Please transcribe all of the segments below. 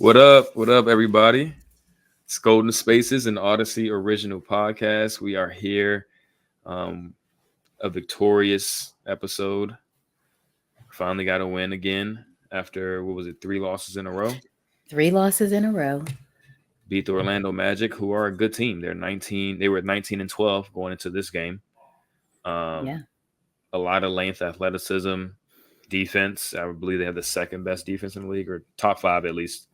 What up? What up, everybody? It's Golden Spaces, an Odyssey original podcast. We are here. Um, a victorious episode. Finally got a win again after, what was it, 3 losses in a row? 3 losses in a row. Beat the Orlando Magic, who are a good team. They were 19 and 12 going into this game. Yeah. Um, a lot of length, athleticism, defense. I believe they have the second best defense in the league, or top five at least.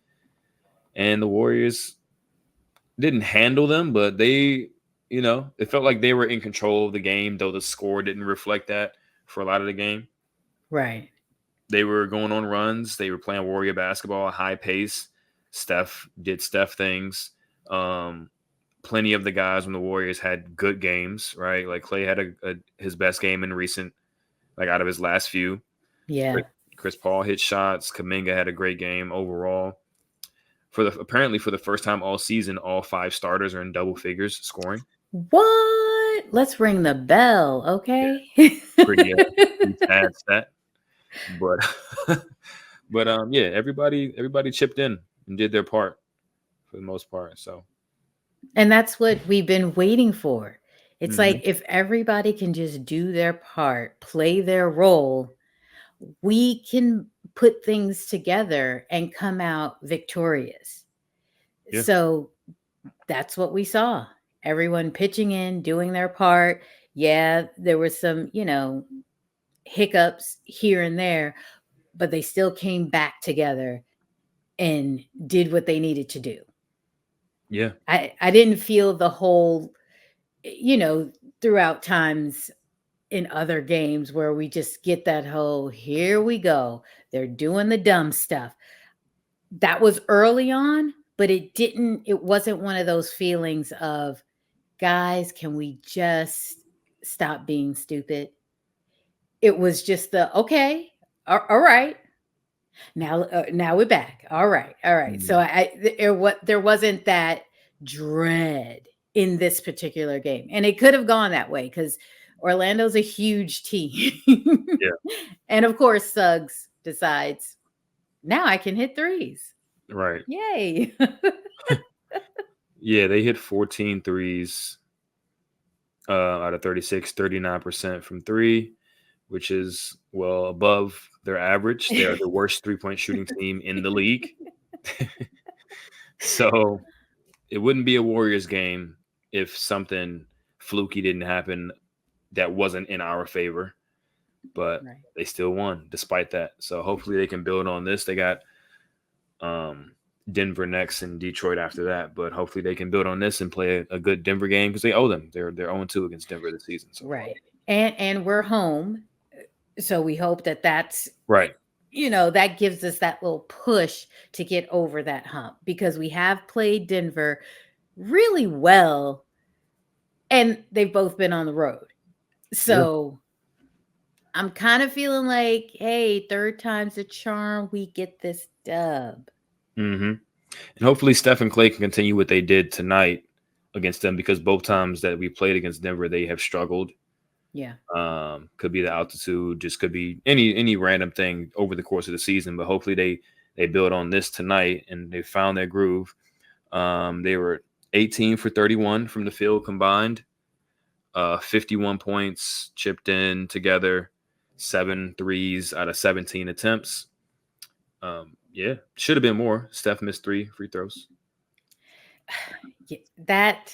And the Warriors didn't handle them, but it felt like they were in control of the game, though the score didn't reflect that for a lot of the game. Right. They were going on runs. They were playing Warrior basketball at high pace. Steph did Steph things. Um, Plenty of the guys on the Warriors had good games, right? Like Clay had his best game in recent, like out of his last few. Yeah. Chris Paul hit shots. Kuminga had a great game overall. Apparently for the first time all season, all 5 starters are in double figures scoring. What? Let's ring the bell, okay? Pretty sad stat, but yeah, everybody chipped in and did their part for the most part. So And that's what we've been waiting for. It's mhm. like if everybody can just do their part, play their role, we can put things together and come out victorious. Yeah, So that's what we saw. Everyone pitching in, doing their part. Yeah, there were some, hiccups here and there, but they still came back together and did what they needed to do. yeah, I didn't feel the whole, throughout times in other games where we just get that whole, here we go. They're doing the dumb stuff. That was early on, but it wasn't one of those feelings of, guys, can we just stop being stupid? It was just okay, all right. Now we're back. All right, all right. So mhm. there wasn't that dread in this particular game, and it could have gone that way because Orlando's a huge team, Yeah, and of course Suggs decides now I can hit threes. right. Yay! Yeah, they hit 14 threes out of 36, 39% from three, which is well above their average. They are the worst 3-point shooting team in the league. So it wouldn't be a Warriors game if something fluky didn't happen that wasn't in our favor, but Right. they still won despite that. So hopefully they can build on this. They got Denver next and Detroit after that, but hopefully they can build on this and play a good Denver game because they owe them. They're 0-2 against Denver this season so far. Right. And we're home, so we hope that's Right. that gives us that little push to get over that hump because we have played Denver really well and they've both been on the road. Yeah. So I'm kind of feeling like, hey, third time's a charm. We get this dub. Mm-hmm. And hopefully Steph and Clay can continue what they did tonight against them because both times that we played against Denver, they have struggled. Yeah. Could be the altitude, just could be any random thing over the course of the season. But hopefully they build on this tonight and they found their groove. They were 18 for 31 from the field combined, 51 points chipped in together, 7 threes out of 17 attempts. Yeah, should have been more. Steph missed 3 free throws. That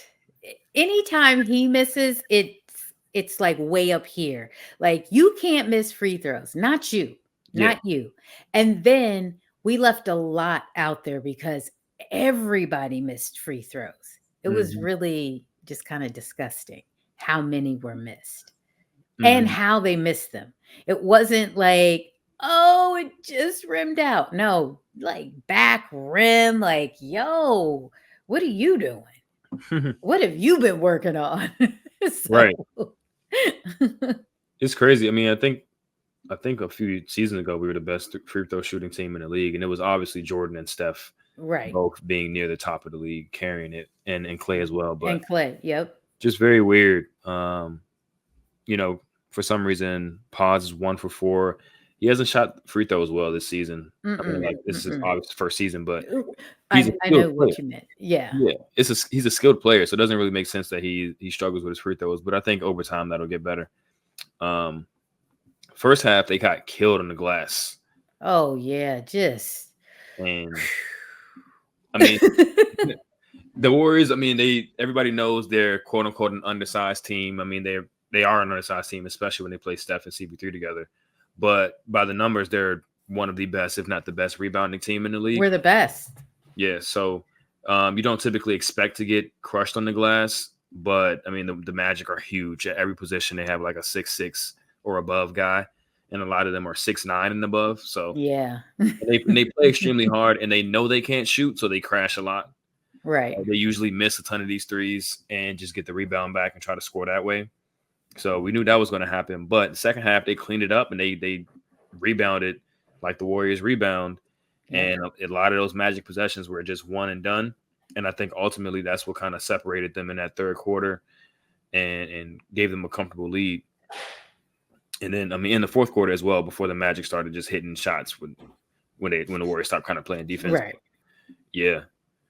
anytime he misses, it's like way up here. Like you can't miss free throws, not you, Yeah. not you. And then we left a lot out there because everybody missed free throws. It was Mhm. really just kind of disgusting how many were missed and Mhm. how they missed them. It wasn't like, oh, it just rimmed out. No, like back rim, like, yo, what are you doing? What have you been working on? Right. So It's crazy. I mean, I think a few seasons ago we were the best free throw shooting team in the league, and it was obviously Jordan and Steph right. both being near the top of the league, carrying it, and Clay as well. But And Clay, yep. just very weird. You know, for some reason, Paz is 1 for 4. He hasn't shot free throws well this season. I mean, Mm-mm, like this is mm-mm. obviously first season, but Ooh, he's a I skilled know player. what you meant. Yeah. Yeah, he's a skilled player, so it doesn't really make sense that he struggles with his free throws. But I think over time that'll get better. Um, First half they got killed on the glass, Oh yeah, just and I mean the Warriors. I mean everybody knows they're quote unquote an undersized team. I mean they are an undersized team, especially when they play Steph and CP3 together. But by the numbers, they're one of the best, if not the best, rebounding team in the league. we're the best. Yeah, so you don't typically expect to get crushed on the glass, but I mean the Magic are huge at every position. They have like a 6'6" or above guy, and a lot of them are 6'9" and above. So Yeah. and they play extremely hard, and they know they can't shoot, so they crash a lot. Right. They usually miss a ton of these threes and just get the rebound back and try to score that way. So we knew that was going to happen. But the second half, they cleaned it up and they rebounded like the Warriors rebound. Yep. And a lot of those Magic possessions were just one and done. And I think ultimately that's what kind of separated them in that third quarter and gave them a comfortable lead. And then, I mean, in the fourth quarter as well, before the Magic started just hitting shots when the Warriors stopped kind of playing defense. Right. Yeah,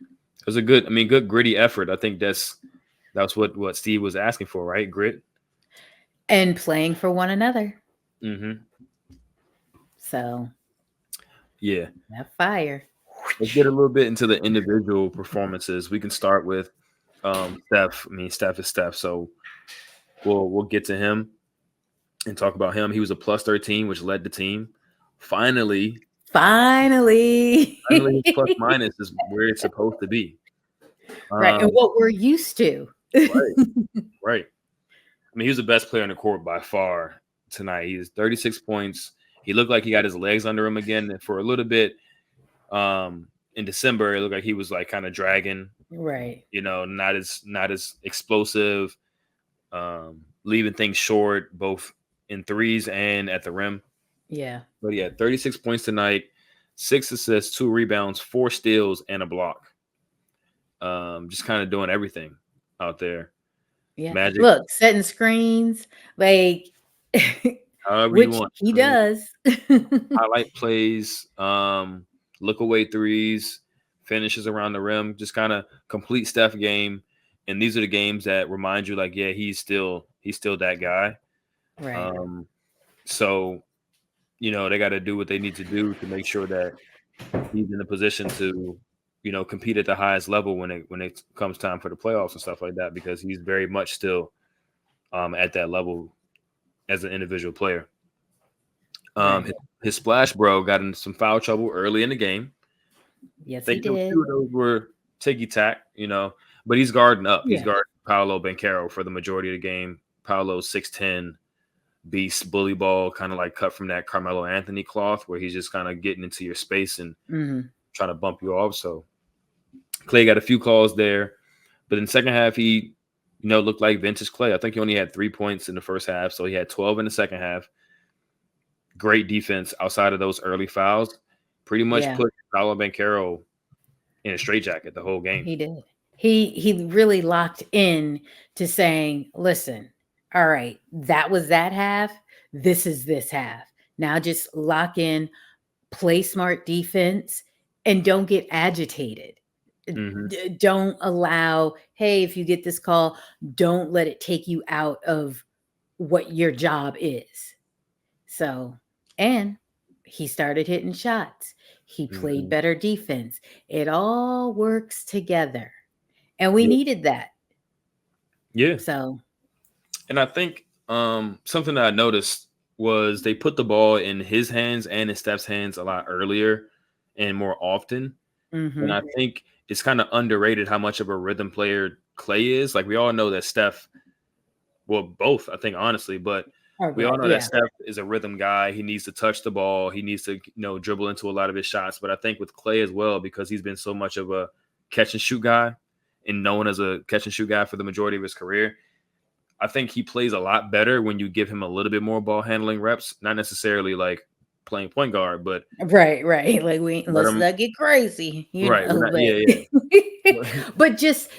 it was a good gritty effort. I think that's what Steve was asking for, right? Grit. And playing for one another. Mm-hmm. So Yeah. that fire. Let's get a little bit into the individual performances. We can start with Steph. I mean, Steph is Steph, so we'll get to him and talk about him. He was a plus 13, which led the team. Finally, Finally. his plus minus is where it's supposed to be. Right. And Um, what we're used to. right, right. I mean, he was the best player on the court by far tonight. He has 36 points. He looked like he got his legs under him again. And for a little bit, in December, it looked like he was like kind of dragging. Right. You know, not as explosive, leaving things short both in threes and at the rim. Yeah. But he had 36 points tonight, 6 assists, 2 rebounds, 4 steals, and a block. Just kind of doing everything out there. Yeah. Magic, Look, setting screens, like however you which want. he I mean, does. highlight plays, look away threes, finishes around the rim, just kind of complete Steph game. And these are the games that remind you, like, yeah, he's still that guy. Right. So, you know, they got to do what they need to do to make sure that he's in a position to, you know, compete at the highest level when it comes time for the playoffs and stuff like that, because he's very much still at that level as an individual player. Right. His splash bro got in some foul trouble early in the game. Yes, I he think those did. two of those were ticky tack, you know, but he's guarding up. He's Yeah. guarding Paolo Banchero for the majority of the game. Paolo's 6'10", beast, bully ball, kind of like cut from that Carmelo Anthony cloth, where he's just kind of getting into your space and trying to bump you off. So Clay got a few calls there, but in the second half, he, you know, looked like vintage Clay. I think he only had 3 points in the first half, so he had 12 in the second half. Great defense outside of those early fouls. Pretty much Yeah. put Paolo Banchero in a straitjacket the whole game. He did. He really locked in to saying, listen, all right, that was that half. This is this half. Now just lock in, play smart defense, and don't get agitated. Mm-hmm. Don't allow, hey, if you get this call, don't let it take you out of what your job is. So, and he started hitting shots. He played better defense. It all works together. And we needed that. Yeah. So, And I think something that I noticed was they put the ball in his hands and in Steph's hands a lot earlier and more often. And I think it's kind of underrated how much of a rhythm player Clay is. Like, we all know that Steph, well, both, I think, honestly, but we all know that Steph is a rhythm guy. He needs to touch the ball. He needs to, you know, dribble into a lot of his shots. But I think with Clay as well, because he's been so much of a catch and shoot guy and known as a catch and shoot guy for the majority of his career, I think he plays a lot better when you give him a little bit more ball handling reps, not necessarily like playing point guard, but right. Like, let's him, not get crazy, right. know, Yeah. But just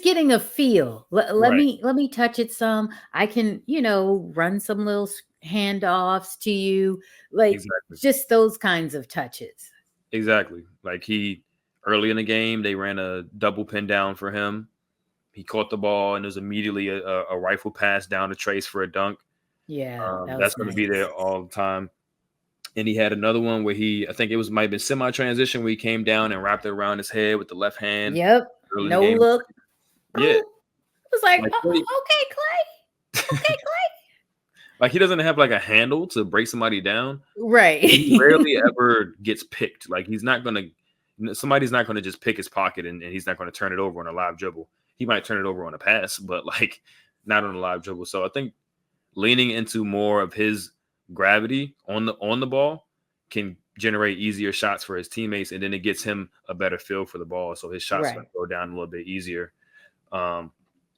getting a feel. Right. Let me touch it some. I can, run some little handoffs to you, like Exactly. just those kinds of touches. Exactly. Like he early in the game, they ran a double pin down for him. He caught the ball, and there's immediately a rifle pass down to Trace for a dunk. Yeah, that That's was going to be there nice. all the time. And he had another one where I think it was might have been semi transition where he came down and wrapped it around his head with the left hand Yep. early in the No game. look. Yeah, Boop. It was like, like Okay, Clay. Okay, like he doesn't have like a handle to break somebody down. Clay. He Right. rarely ever gets picked. Like he's not gonna somebody's not gonna just pick his pocket and he's not gonna turn it over on a live dribble. He might turn it over on a pass, but like not on a live dribble. So I think leaning into more of his gravity on the ball can generate easier shots for his teammates, and then it gets him a better feel for the ball. So his shots are gonna Right. go down a little bit easier. Um,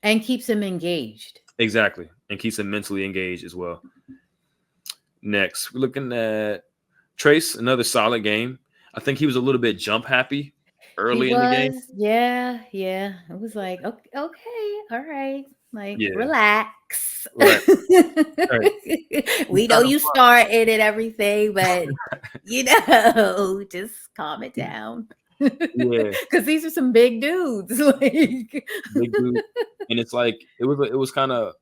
And keeps him engaged. exactly. And keeps him mentally engaged as well. Next, we're looking at Trace, another solid game. I think he was a little bit jump happy He early in the game. was, yeah, yeah. It was like, okay, all right. Like, Yeah, relax. right, right. He's We know kind of you started and everything, but just calm it down. yeah, Because these are some big dudes. Like, big dude. And it's like it was kind of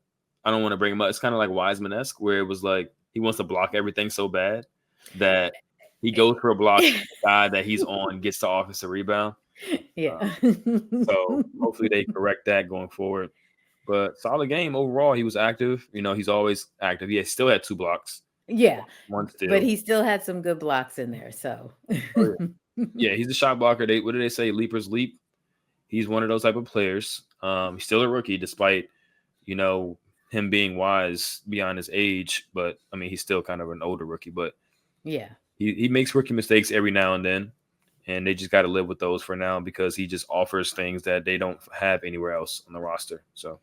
I don't want to bring him up. It's kind of like Wiseman esque, where it was like he wants to block everything so bad that he goes for a block. And the guy that he's on gets to offensive rebound. yeah. Uh, so hopefully they correct that going forward. But solid game overall. He was active. He's always active. He still had two blocks, Yeah. one But steal. he still had some good blocks in there. So, Oh yeah, yeah. He's a shot blocker. What do they say? Leapers leap. He's one of those type of players. He's still a rookie, despite you know him being wise beyond his age. But I mean, he's still kind of an older rookie. But yeah. he makes rookie mistakes every now and then, and they just got to live with those for now because he just offers things that they don't have anywhere else on the roster. So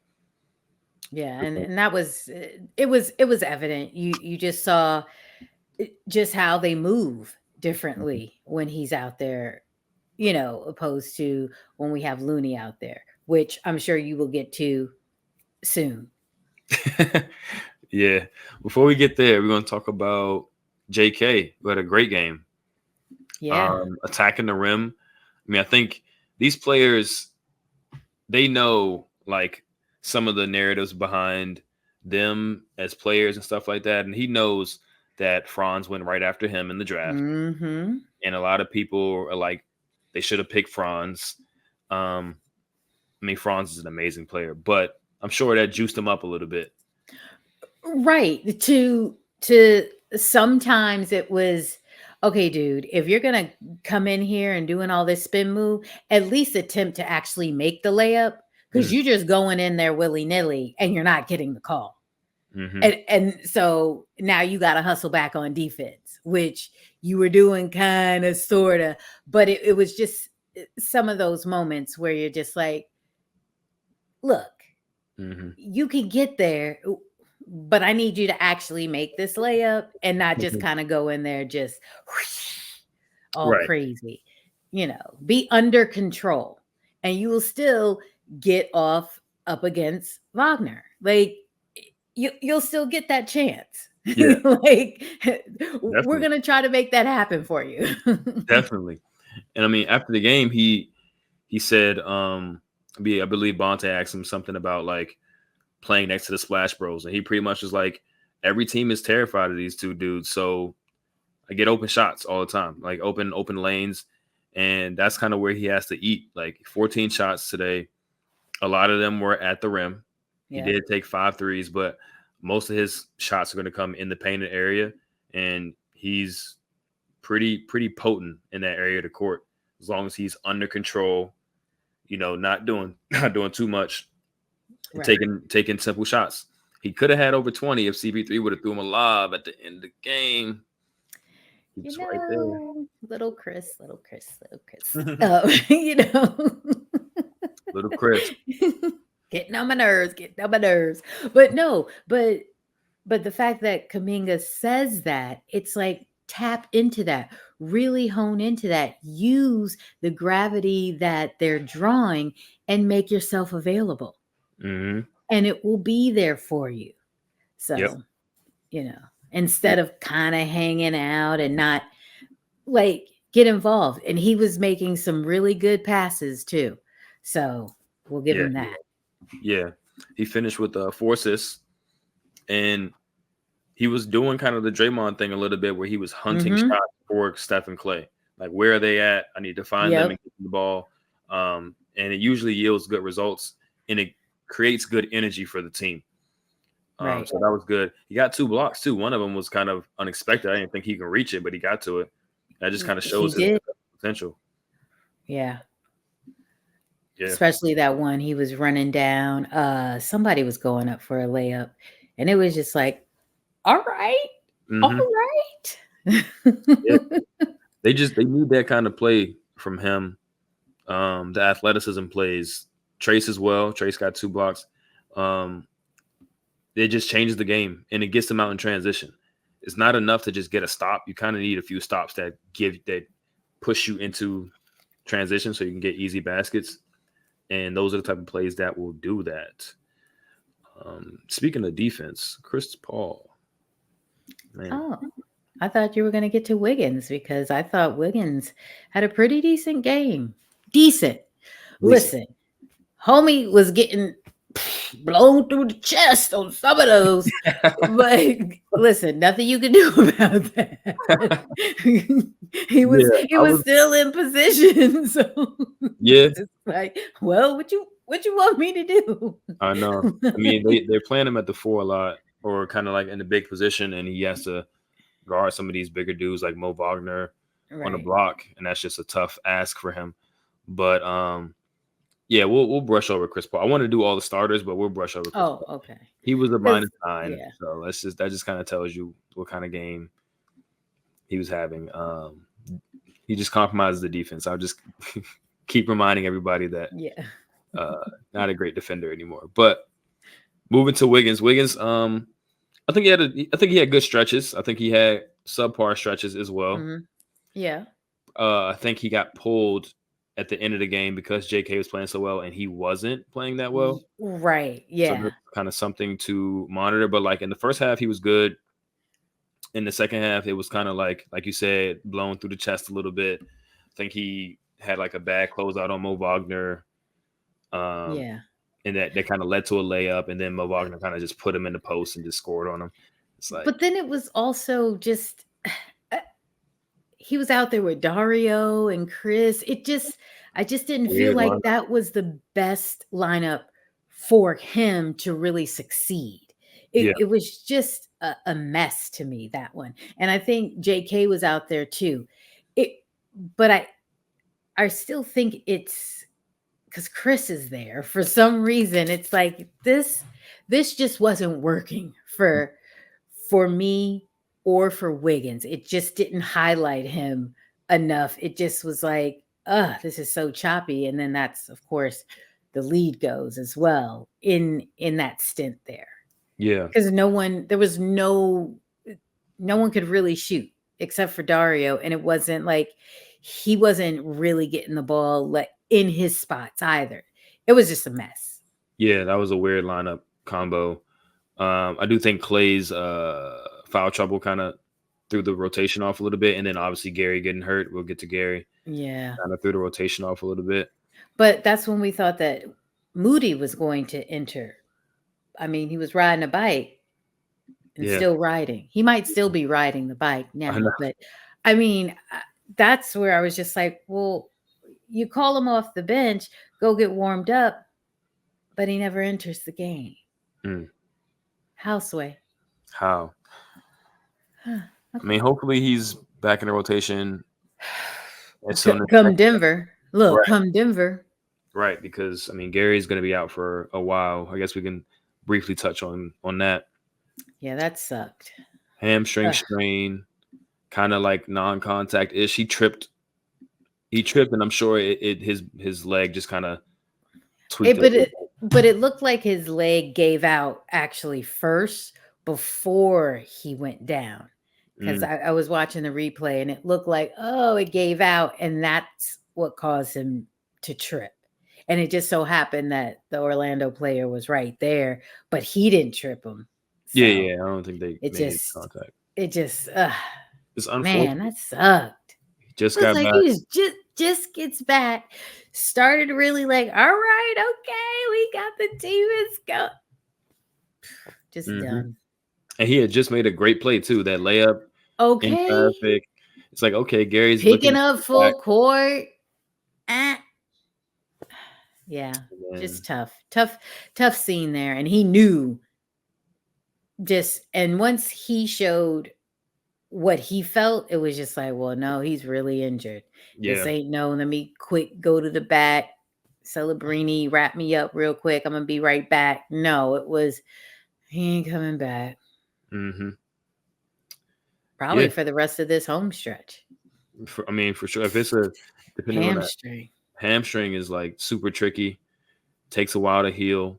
Yeah, and that was it was evident. You just saw just how they move differently when he's out there, opposed to when we have Looney out there, which I'm sure you will get to soon. yeah. Before we get there, we're going to talk about J.K., who had a great game, Yeah. attacking the rim. I mean, I think these players they know like some of the narratives behind them as players and stuff like that, and he knows that Franz went right after him in the draft, Mm-hmm. and a lot of people are like they should have picked Franz. I mean, Franz is an amazing player, but I'm sure that juiced him up a little bit. Right. To sometimes it was okay, dude, if you're gonna come in here and doing all this spin move, at least attempt to actually make the layup because Mm, you're just going in there willy-nilly and you're not getting the call. mhm. And so now you got to hustle back on defense, which you were doing kind of sort of, but it was just some of those moments where you're just like, look, Mhm. you can get there, but I need you to actually make this layup and not just Mhm. kind of go in there just all Right. crazy. Be under control and you will still get off up against Wagner. Like, you'll still get that chance. Yeah, Like, we're definitely. gonna try to make that happen for you. Definitely. And I mean, after the game, he said, I believe Bonte asked him something about like playing next to the Splash Bros, and he pretty much was like, every team is terrified of these two dudes, so I get open shots all the time, like open lanes, and that's kind of where he has to eat. Like 14 shots today, a lot of them were at the rim. He Yeah. did take 5 threes, but most of his shots are going to come in the painted area, and he's pretty potent in that area of the court as long as he's under control. Not doing not doing too much and Right. taking simple shots. He could have had over 20 if CP3 would have threw him a lob at the end of the game. He was right there. Little Chris, little Chris, little Chris. Little Chris. Getting on my nerves, getting on my nerves. But no, but the fact that Kaminga says that, it's like tap into that, really hone into that, use the gravity that they're drawing and make yourself available. Hmm. And it will be there for you. Yep. So, you know, Yeah. instead of kind of hanging out and not like get involved. And he was making some really good passes too. So we'll give Yeah. him that. Yeah. He finished with 4 assists, and he was doing kind of the Draymond thing a little bit, where he was hunting Mm-hmm. shots for Steph and Clay. Like, where are they at? I need to find them Yep. and get them the ball. And it usually yields good results, and it creates good energy for the team. Right. So that was good. He got 2 blocks too. One of them was kind of unexpected. I didn't think he could reach it, but he got to it. That just kind of He shows his did. potential. Yeah. Yeah. Especially that one he was running down. Somebody was going up for a layup. And it was just like, all right, all Hmm. right. Yeah. They need that kind of play from him. The athleticism plays. Trace as well. Trace got 2 blocks. Um, it just changes the game, and it gets them out in transition. It's not enough to just get a stop. You kind of need a few stops that push you into transition, so you can get easy baskets. And those are the type of plays that will do that. Speaking of defense, Chris Paul, man, Oh, I thought you were going to get to Wiggins because I thought Wiggins had a pretty decent game. Decent. decent. Listen, homie was getting blown through the chest on some of those. But listen, nothing you can do about that. he was Yeah, he I was was. still in position. So Yeah, it's like, well, what you want me to do? I know. I mean, they're playing him at the 4 a lot, or kind of like in the big position, and he has to guard some of these bigger dudes like Mo Wagner on the Right. block, and that's just a tough ask for him. But yeah, we'll brush over Chris Paul. I want to do all the starters, but we'll brush over Chris Oh, Paul. okay. He was a Because -9, yeah, so that just kind of tells you what kind of game he was having. He just compromises the defense. I'll just keep reminding everybody that yeah. uh, not a great defender anymore. But moving to Wiggins, I think he had good stretches. I think he had subpar stretches as well. Hmm. Yeah. I think he got pulled at the end of the game because JK was playing so well and he wasn't playing that well. Right. So Yeah. that's kind of something to monitor. But like in the first half, he was good. In the second half, it was kind of like you said, blown through the chest a little bit. I think he had like a bad closeout on Mo Wagner. Um, Yeah. and that kind of led to a layup, and then Mo Wagner kind of just put him in the post and just scored on him. It's like But then it was also just uh, he was out there with Dario and Chris. I just didn't feel weird like lineup. that was the best lineup for him to really succeed. Yeah, It was just a mess to me, that one. And I think JK was out there too. It, but I still think it's because Chris is there for some reason. It's like this just wasn't working for me or for Wiggins. It just didn't highlight him enough. It just was like, this is so choppy. And then that's of course the lead goes as well in that stint there. yeah, Because there was no one could really shoot except for Dario. And it wasn't like he wasn't really getting the ball like in his spots either. It was just a mess. yeah. That was a weird lineup combo. I do think Clay's foul trouble kind of threw the rotation off a little bit, and then obviously Gary getting hurt. We'll get to Gary. Yeah. Kind of threw the rotation off a little bit. But that's when we thought that Moody was going to enter. I mean, he was riding a bike and Yeah, still riding. He might still be riding the bike I know. now, but I mean, that's where I was just like, well, you call him off the bench, go get warmed up, but he never enters the game. Mm, Houseway. how? I Okay. mean, hopefully he's back in the rotation as soon as Come Denver. Look, right, come Denver. right. Because I mean, Gary's going to be out for a while. I guess we can briefly touch on that Yeah, that sucked. hamstring Ugh. strain, kind of like non-contact ish. He tripped, and I'm sure his leg just kind of tweaked It, a but little it but it looked like his leg gave out actually first before he went down. because I was watching the replay and it looked like, oh, it gave out, and that's what caused him to trip. And it just so happened that the Orlando player was right there, but he didn't trip him. Yeah, So yeah. I don't think they it made just, contact. it just, It's man, unfortunate. that sucked. He just It was got like back. he was just gets back, started really like, all right, okay, we got the team, let's go. Just Hmm. done. And he had just made a great play too. That layup in Okay, traffic. It's like, okay, Gary's looking picking up back. full court. Eh. Yeah, And just tough scene there. And he knew just, and once he showed what he felt, it was just like, well, no, he's really injured. This yeah. ain't no, let me quick go to the back, Celebrini, wrap me up real quick. I'm gonna be right back. No, it was, he ain't coming back. Hmm. Yeah. Probably for the rest of this home stretch. I mean, for sure. If it's a depending on that Hamstring. hamstring is like super tricky, takes a while to heal.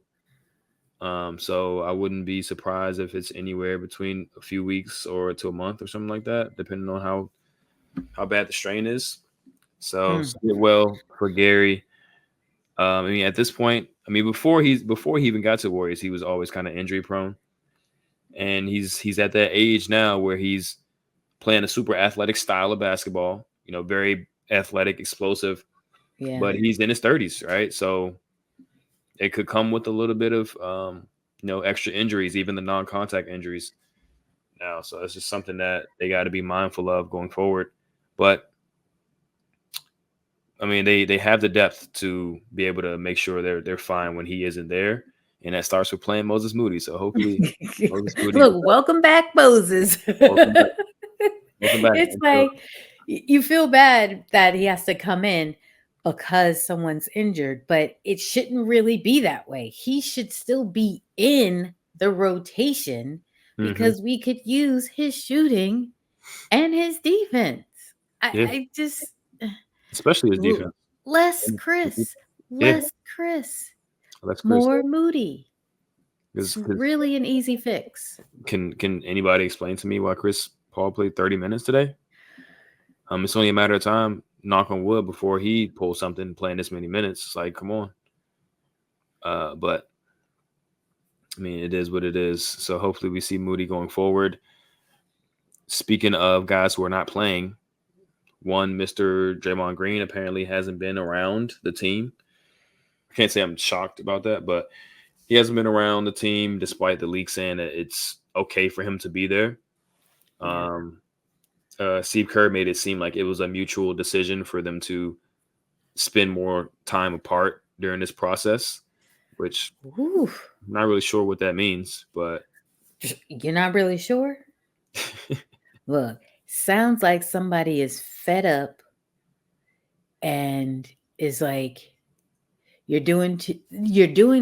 So I wouldn't be surprised if it's anywhere between a few weeks or to a month or something like that, depending on how bad the strain is. So get well for Gary. I mean, at this point, I mean, before he even got to Warriors, he was always kind of injury prone, and he's at that age now where he's playing a super athletic style of basketball. You know, very athletic, explosive, Yeah. but he's in his 30s, right? So it could come with a little bit of extra injuries, even the non-contact injuries now. So it's just something that they got to be mindful of going forward. But I mean, they have the depth to be able to make sure they're fine when he isn't there, and that starts with playing Moses Moody. So hopefully, Moses Moody. Look, welcome back, Moses. Welcome back. Welcome back. It's And so, like you feel bad that he has to come in because someone's injured, but it shouldn't really be that way. He should still be in the rotation mhm. because we could use his shooting and his defense. Yeah, I just especially his l- defense. less And Chris, yeah, less Chris, that's Chris. more Moody. It's Because really an easy fix. can anybody explain to me why Chris Paul played 30 minutes today? It's only a matter of time, knock on wood, before he pulls something playing this many minutes. It's like, come on. But I mean, it is what it is. So hopefully we see Moody going forward. Speaking of guys who are not playing, one Mr. Draymond Green apparently hasn't been around the team. I can't say I'm shocked about that, but he hasn't been around the team despite the league saying that it's okay for him to be there. Yeah. Um, Steve Kerr made it seem like it was a mutual decision for them to spend more time apart during this process, which Ooh, I'm not really sure what that means, but you're not really sure? Look, sounds like somebody is fed up and is like, you're doing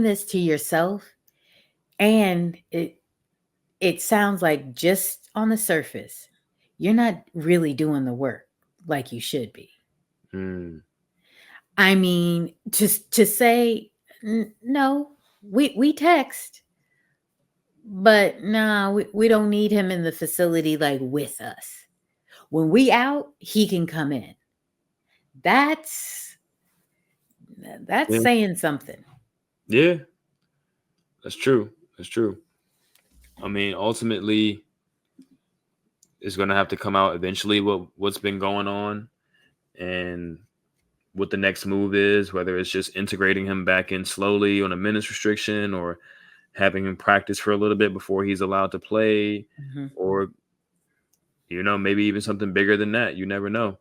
this to yourself, and it sounds like just on the surface, you're not really doing the work like you should be. mm, I mean, to say no, we text, but nah, we don't need him in the facility like with us. When we out, he can come in. That's that's yeah, saying something. yeah, that's true. That's true. I mean, ultimately, it's going to have to come out eventually what's been going on and what the next move is, whether it's just integrating him back in slowly on a minutes restriction or having him practice for a little bit before he's allowed to play, Mm-hmm. or maybe even something bigger than that. You never know.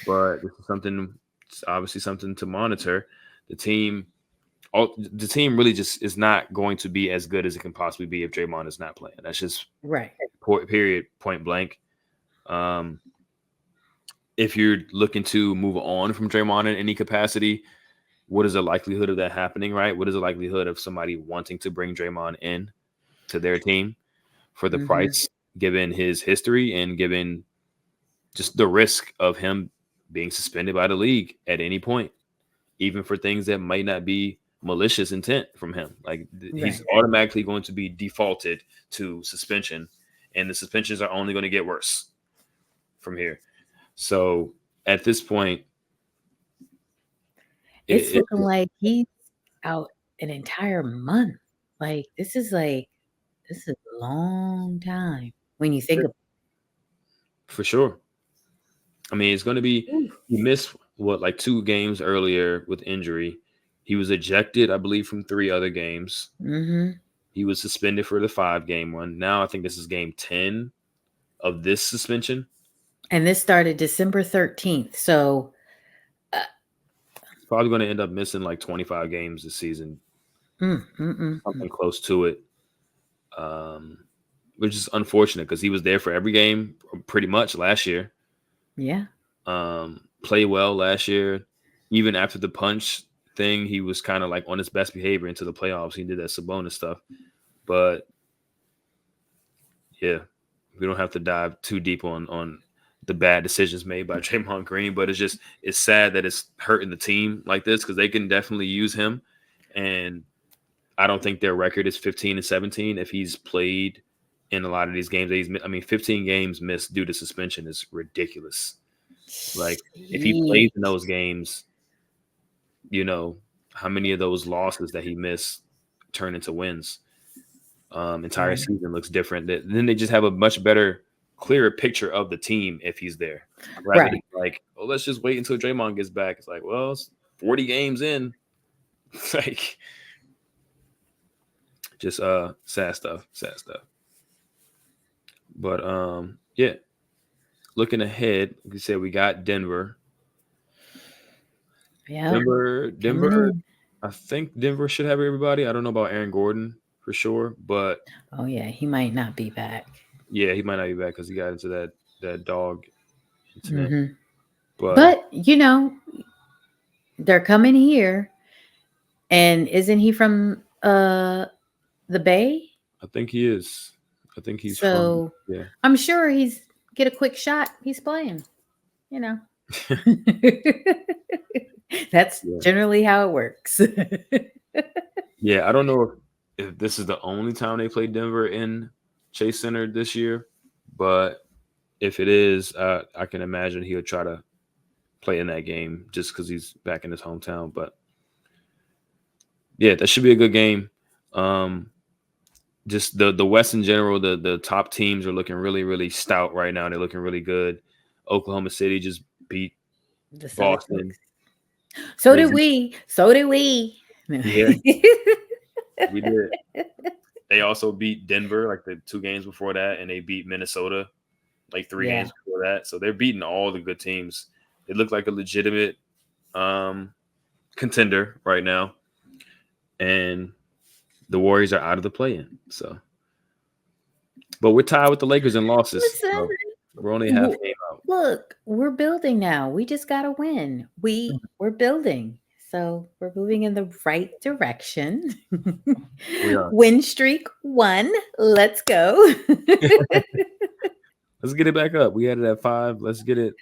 But this is something, it's obviously something to monitor. The team, the team really just is not going to be as good as it can possibly be if Draymond is not playing. That's just Right. period, point blank. Um, if you're looking to move on from Draymond in any capacity, what is the likelihood of that happening, right? What is the likelihood of somebody wanting to bring Draymond in to their team for the Mm-hmm. price, given his history and given just the risk of him being suspended by the league at any point, even for things that might not be malicious intent from him. Like he's Right. automatically going to be defaulted to suspension and the suspensions are only going to get worse from here. So at this point, It's it looking like he's out an entire month. This is a long time when you think of. for sure. I mean, it's going to be, Ooh. he missed what, like 2 games earlier with injury. He was ejected, I believe, from 3 other games. Mm-hmm. He was suspended for the 5 game one. Now I think this is game 10 of this suspension. And this started December 13th. So, uh, He's probably going to end up missing like 25 games this season, something close to it. Um, which is unfortunate because he was there for every game pretty much last year. Yeah. Played well last year. Even after the punch thing, he was kind of like on his best behavior into the playoffs. He did that Sabonis stuff. But yeah, we don't have to dive too deep on the bad decisions made by Draymond Green, but it's sad that it's hurting the team like this because they can definitely use him. And I don't think their record is 15-17 if he's played in a lot of these games. I mean, 15 games missed due to suspension is ridiculous. Like if he plays in those games, you know, how many of those losses that he missed turn into wins? Entire Right. season looks different. Then they just have a much better, clearer picture of the team if he's there, rather than Right. like, oh, let's just wait until Draymond gets back. It's like, well, it's 40 games in, like just sad stuff, sad stuff. But yeah, looking ahead, like you said, we got Denver. Yeah. Coming Denver. in. I think Denver should have everybody. I don't know about Aaron Gordon for sure, but Oh, yeah. He might not be back. yeah, he might not be back because he got into that dog incident. Hmm. But But, they're coming here. And isn't he from the Bay? I think he is. I think he's from So yeah. I'm sure he's get a quick shot. He's playing, you know. That's Yeah. generally how it works. Yeah, I don't know if this is the only time they played Denver in Chase Center this year, but if it is, I can imagine he'll try to play in that game just because he's back in his hometown. But yeah, that should be a good game. Um, just the West in general, the top teams are looking really, really stout right now. They're looking really good. Oklahoma City just beat The Celtics. Boston. So They did just, we. So did we. yeah, we did. They also beat Denver like the 2 games before that, and they beat Minnesota like 3 games Yeah. before that. So they're beating all the good teams. They look like a legitimate um, contender right now, and the Warriors are out of the play-in. So, but we're tied with the Lakers in losses. Listen, So we're only half game out. look, we're building now. We just got to win. We're building. So we're moving in the right direction. We are. Win streak 1. Let's go. Let's get it back up. We had it at 5. Let's get it.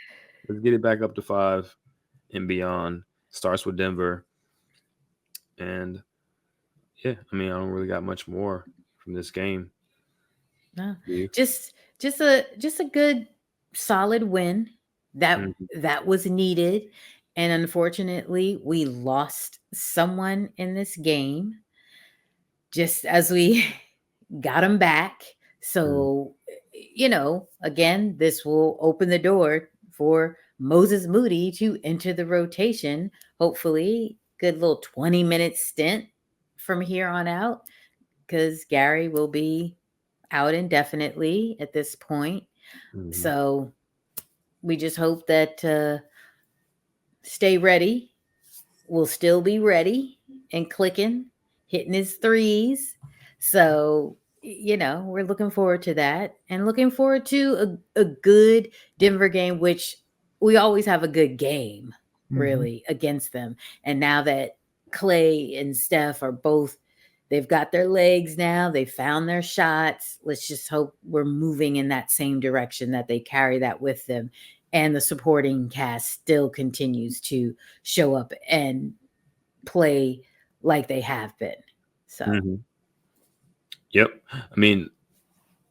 Let's get it back up to 5 and beyond. Starts with Denver, and yeah, I mean, I don't really got much more from this game. No, Do you? just just a good solid win that Mhm. that was needed, and unfortunately we lost someone in this game just as we got him back. Mhm. So, again, this will open the door for Moses Moody to enter the rotation. Hopefully, good little 20-minute stint from here on out because Gary will be out indefinitely at this point. Mhm. So we just hope that stay ready. We'll still be ready and clicking, hitting his threes. So, we're looking forward to that and looking forward to a good Denver game, which we always have a good game, Mhm. really, against them. And now that Clay and Steph are both, they've got their legs now, they found their shots. Let's just hope we're moving in that same direction, that they carry that with them. And the supporting cast still continues to show up and play like they have been. So, Mhm. Yep. I mean,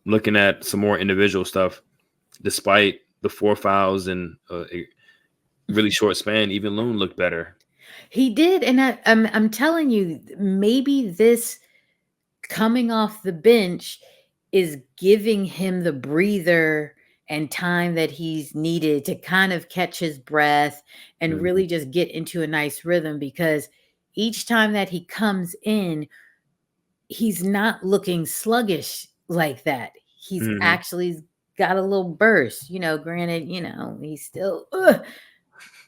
looking at some more individual stuff, despite the 4 fouls and a really short span, even Loon looked better. He did, and I'm telling you, maybe this coming off the bench is giving him the breather and time that he's needed to kind of catch his breath and Mhm. really just get into a nice rhythm, because each time that he comes in, he's not looking sluggish like that. He's Mhm. actually got a little burst, granted, he's still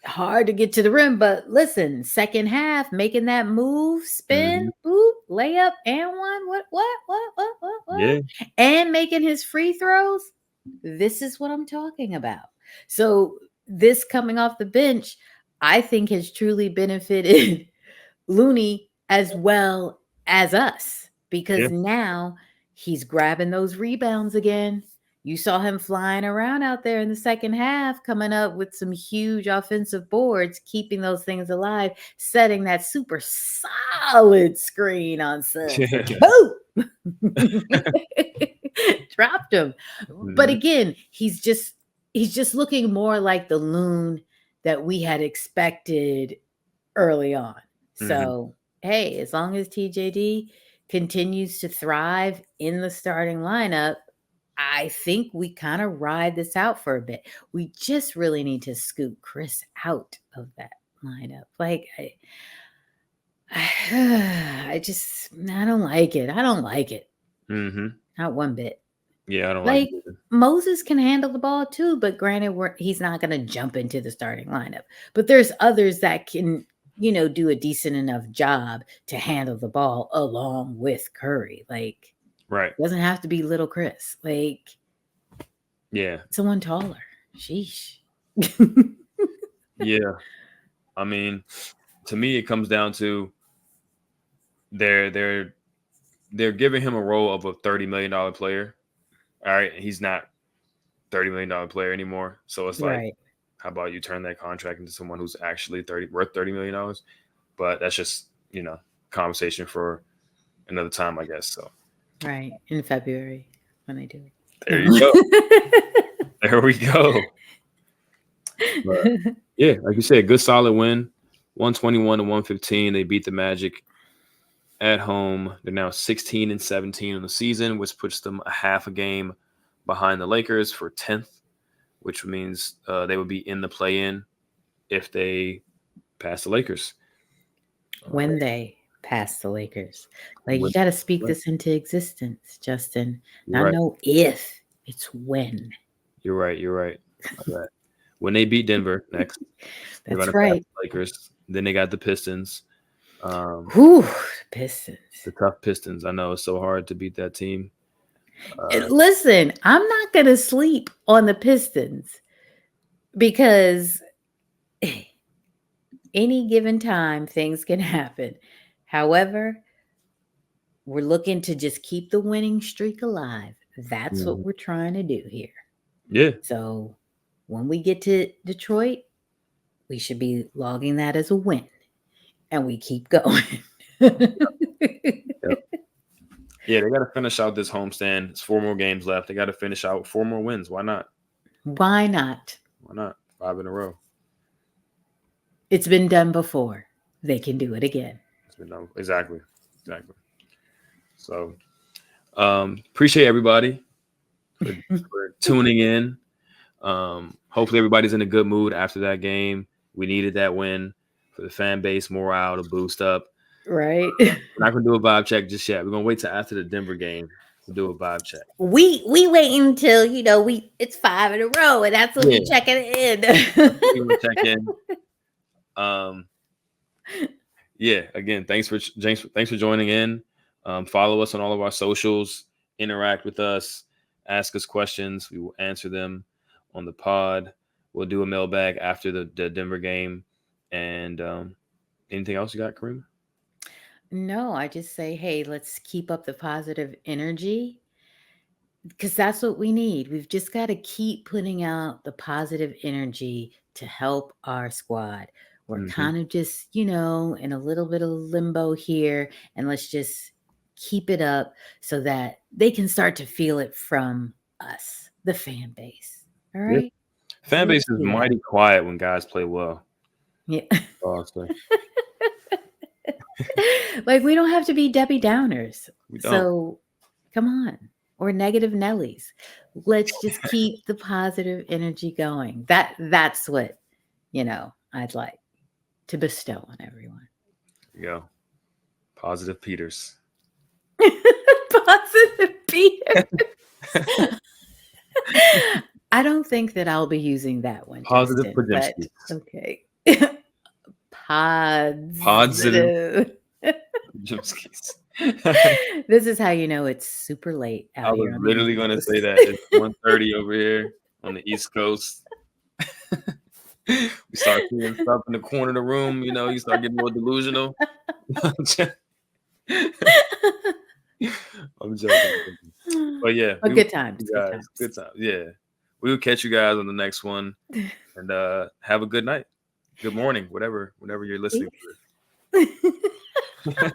hard to get to the rim, but listen, second half, making that move, spin, Mhm. boop, layup, and one. What? Yeah. And making his free throws. This is what I'm talking about. So, this coming off the bench, I think has truly benefited Looney as well as us, because Yeah. now he's grabbing those rebounds again. You saw him flying around out there in the second half, coming up with some huge offensive boards, keeping those things alive, setting that super solid screen on Suggs. And boom! Dropped him. But Mhm. again, he's just looking more like the Loon that we had expected early on. Mhm. So, hey, as long as TJD continues to thrive in the starting lineup, I think we kind of ride this out for a bit. We just really need to scoot Chris out of that lineup. Like, I don't like it. I don't like it. Mhm. Not one bit. Yeah, I don't like it Like, either. Moses can handle the ball too, but granted, he's not going to jump into the starting lineup. But there's others that can, do a decent enough job to handle the ball along with Curry. Like, Right. doesn't have to be little Chris. Like, Yeah. someone taller. Sheesh. Yeah. I mean, to me, it comes down to they're they're they're giving him a role of a $30 million player. All right, he's not $30 million player anymore. So it's like, Right. how about you turn that contract into someone who's actually worth $30 million? But that's just conversation for another time, I guess. So Right. In February when I do it. there you go. There we go. But No. yeah, like you said, good solid win, 121-115. They beat the Magic at home. They're now 16-17 in the season, which puts them a half a game behind the Lakers for 10th, which means they would be in the play-in if they pass the Lakers. When they pass the Lakers. Like, you When- got to speak this into existence, Justin. You're Not right. no if, it's when. You're right. You're right. All right. When they beat Denver next, they're going That's to pass right. the Lakers. Then they got the Pistons. Um, Whew, Pistons. the tough Pistons. I know it's so hard to beat that team. Listen, I'm not going to sleep on the Pistons, because any given time things can happen. However, we're looking to just keep the winning streak alive. That's Mhm. what we're trying to do here. Yeah. So when we get to Detroit, we should be logging that as a win, and we keep going. Yep. Yeah, they got to finish out this homestand. It's 4 more games left. They got to finish out 4 more wins. Why not? Why not? Why not? 5 in a row. It's been done before. They can do it again. It's been done. Exactly. Exactly. So appreciate everybody for tuning in. Hopefully everybody's in a good mood after that game. We needed that win for the fan base morale to boost up. Right? We're not gonna do a vibe check just yet. We're gonna wait till after the Denver game to do a vibe check. We wait until it's 5 in a row, and that's when Yeah, we check it we will check in. Um, yeah. Again, thanks for James. Thanks for joining in. Follow us on all of our socials. Interact with us. Ask us questions. We will answer them on the pod. We'll do a mailbag after the Denver game. And anything else you got, Kareem? No, I just say, hey, let's keep up the positive energy, because that's what we need. We've just got to keep putting out the positive energy to help our squad. We're Mm-hmm. kind of just, in a little bit of limbo here, and let's just keep it up so that they can start to feel it from us, the fan base. All Yeah. right. So Fan let's base is do that. mighty quiet when guys play well. Yeah. Honestly, Like we don't have to be Debbie Downers. we don't. So come on. Or negative Nellies. Let's just keep the positive energy going. That's what, I'd like to bestow on everyone. You go. Positive Peters. Positive Peter. I don't think that I'll be using that one, Positive Justin, but Podimski. okay. Positive Positive. Podimskis. This is how you know it's super late I out was here on the literally East going to say Coast. that. It's 1:30 over here on the East Coast. We start seeing stuff in the corner of the room. You start getting more delusional. I'm joking. But yeah, But we will good catch times, you good guys. times. Good time. Yeah. We will catch you guys on the next one. And have a good night. Good morning, whenever you're listening to Peace. this.